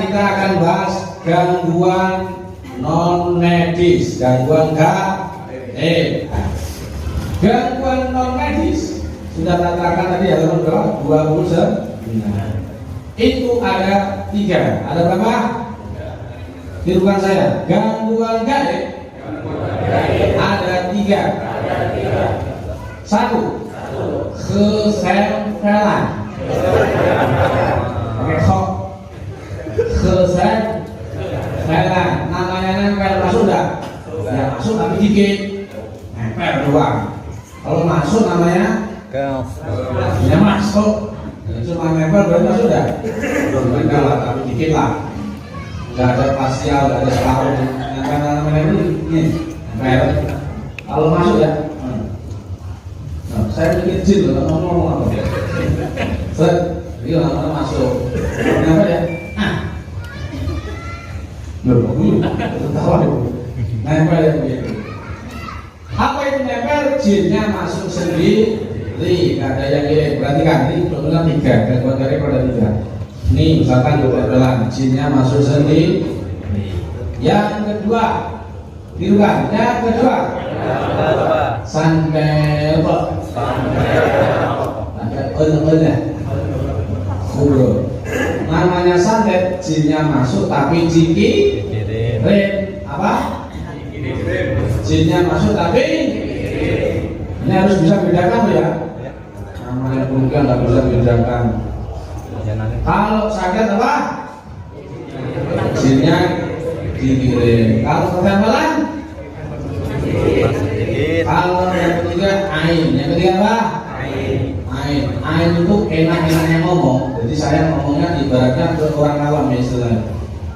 kita akan bahas gangguan non medis, gangguan gaib. Gangguan non medis sudah katakan tadi halaman berapa? 29. Itu ada 3. Ada berapa? Tirukan saya. Gangguan gaib ada 3. 1. Kesempelan. Oke, kok kesempelan. Namanya nempel, masuk enggak? Ya masuk tapi dikit. Nempel doang. Kalau masuk namanya ya masuk. Cuma nempel berarti masuk enggak? Belum lah, tapi dikit lah. Enggak ada pasial, enggak ada separuh. Namanya ini nempel. Kalau masuk ya. Saya pikir jin loh, ngomong apa? Iya, namanya masuk. Kenapa ya? Loh, tahu nempel ya begitu. Apa itu nempel? Jinnya masuk sendiri. Gak ada yang kirim. Perhatikan, ini benar 3. Gangguan gaib pada 3. Ini misalkan kebetulan jinnya masuk sendiri. Yang kedua, tirukan. Yang kedua, santet. Ya. Kubro. Namanya santet, jinnya masuk tapi dikirim. Apa? Jinnya masuk tapi ini harus bisa bedakan ya. Namanya bukan nggak bisa bedakan. Kalau sakit apa? Jinnya dikirim. Kalau ketempelan? Kalau yang ketiga ain. Yang ketiga apa? Ain itu enak-enaknya ngomong. Jadi saya ngomongnya ibaratnya ke orang awam istilahnya.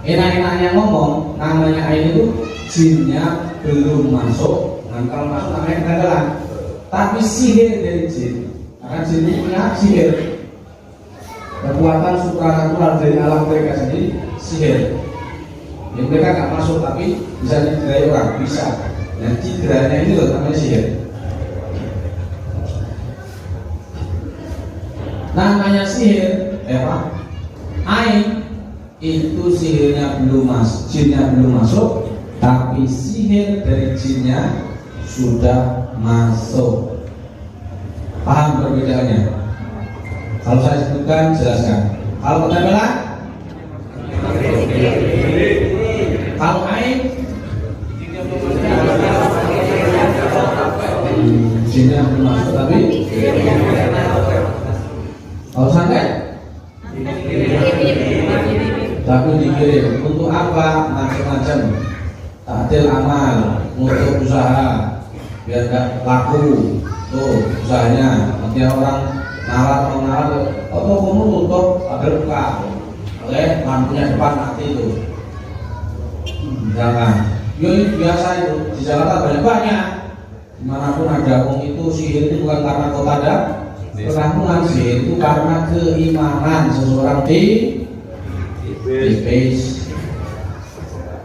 Enak-enaknya ngomong, namanya ain itu jinnya belum masuk. Nah, kalau masuk namanya ketempelan. Tapi sihir dari jin. Karena jin itu punya sihir. Kekuatan supranatural dari alam mereka sendiri sihir. Yang mereka nggak masuk tapi bisa digerai orang, bisa. Dan cidranya ini loh namanya sihir. Namanya sihir, apa? Ain itu sihirnya belum masuk, jinnya belum masuk, tapi sihir dari jinnya sudah masuk. Paham perbedaannya? Kalau saya sebutkan, jelaskan. Kalau ketempelan, kalau ain, jinnya belum masuk, tapi kalau santet, tapi dikirim. Untuk apa? Macam-macam. Takdil amal, untuk usaha, biar nggak laku. Tuh usahanya. Nanti orang nalar, atau kamu tutup ada buka, oleh lampunya depan mati itu. Jangan. Yo biasa itu di Jakarta banyak. Dimanapun ada orang itu sihir itu bukan karena kota ada. Penampungan sihir itu karena keimanan seseorang di base.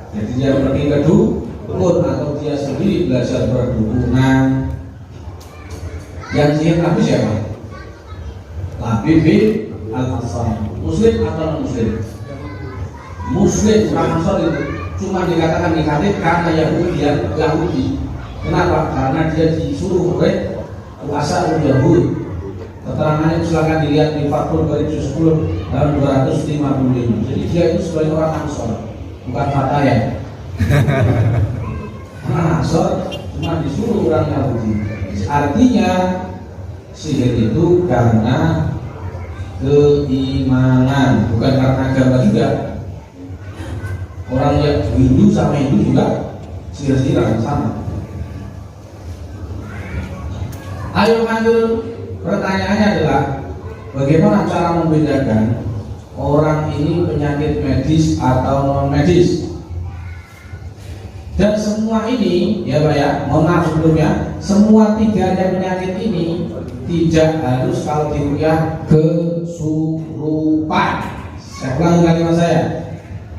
Jadi dia pergi ke dukun atau dia sendiri belajar berdukunan. Yang sihir Nabi siapa? Nabi bin Al-Hasan. Muslim atau non Muslim? Muslim, orang Ansor itu cuma dikatakan negatif karena Yahudi. Kenapa? Karena dia disuruh oleh kuasa Yahudi. Keterangannya itu silakan dilihat di Fathul Bari juz 10 tahun 255. Jadi dia itu sebagai orang Ansor, bukan Fataya. Orang Ansor cuma disuruh orang Yahudi. Artinya sihir itu karena keimanan, bukan karena agama juga. Orang yang Hindu sama Hindu juga sihir-sihiran sama. Ayo mantul. Pertanyaannya adalah bagaimana cara membedakan orang ini penyakit medis atau non medis? Dan semua ini, ya Pak ya, mohon maaf sebelumnya, semua 3 penyakit ini tidak harus kalau diruqyah kesurupan. Saya ulangi kalimat saya.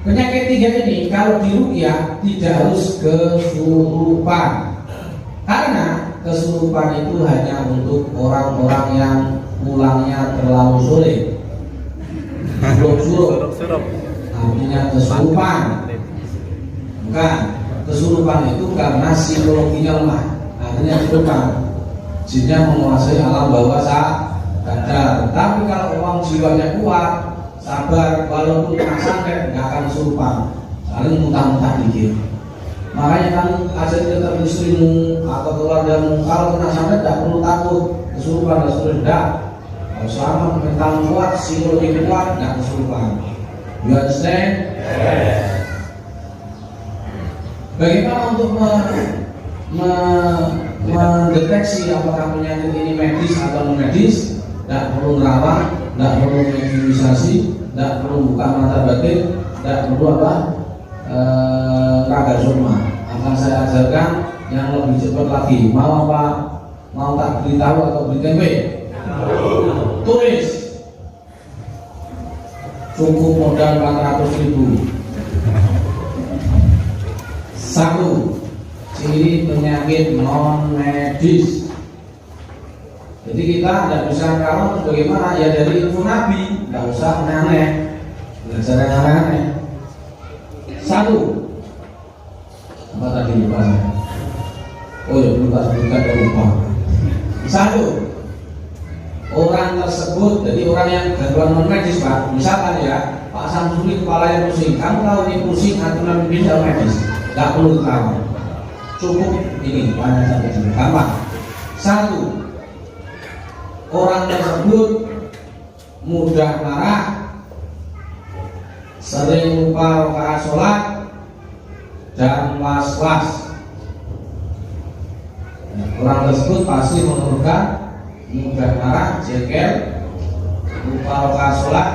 Penyakit 3 ini kalau diruqyah tidak harus kesurupan. Karena kesurupan itu hanya untuk orang-orang yang pulangnya terlalu sore. Surup. Nah, artinya kesurupan. Bukan, kesurupan itu karena psikologinya lemah, artinya kesurupan. Jinnya menguasai alam bawah sadar. Tapi kalau orang jiwanya kuat, sabar, walaupun kena santet nggak akan kesurupan, saling muntah-muntah dikit. Makanya kan ajarin tetap istrimu atau keluargamu kalau kena santet tidak perlu takut kesurupan dan sudah. Kalau selama mental kuat, psikologi kuat, nggak kesurupan. You understand? Yes. Bagaimana untuk mendeteksi apakah penyakit ini medis atau non medis? Tidak perlu ngerawat, tidak perlu mediumisasi, tidak perlu buka mata batin, tidak perlu raga soma. Akan saya ajarkan yang lebih cepat lagi. Mau apa? Mau tak beritahu atau beri tempe? Tulis. Cukup modal 400.000. 1. Ciri penyakit non medis. Jadi kita tidak bisa kalau bagaimana ya dari info Nabi, tidak usah aneh-aneh, belajar yang aneh-aneh. 1. Apa tadi lupa saya? Oh ya lupa sebutkan ya lupa. 1. Orang tersebut, jadi orang yang gangguan non medis Pak, misalkan ya Pak Samsuri kepalanya pusing, kamu tahu ini pusing atau non medis atau medis? Tidak perlu tahu, cukup ini tanya sampai sini, gampang. 1. Orang tersebut mudah marah, sering lupa rakaat sholat, dan was-was. Orang tersebut pasti memerlukan mudah marah, jengkel, lupa rakaat sholat,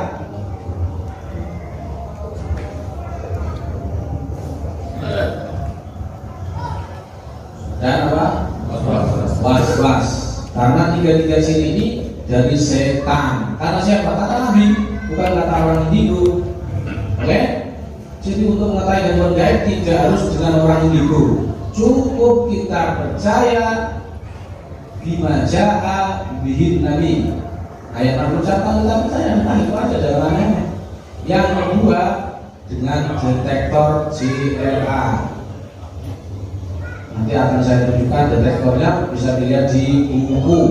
dan apa? Was-was. Karena tiga-tiga ciri ini dari setan. Karena siapa? Kata Nabi, bukan kata orang indigo. Oke? Jadi untuk mengetahui gangguan gaib tidak harus dengan orang indigo. Cukup kita percaya bima ja'a bihin Nabi. Ayat 61 kita percaya, nah itu aja jalannya. Yang kedua dengan detektor CLA. Nanti akan saya tunjukkan detektornya, bisa dilihat di buku.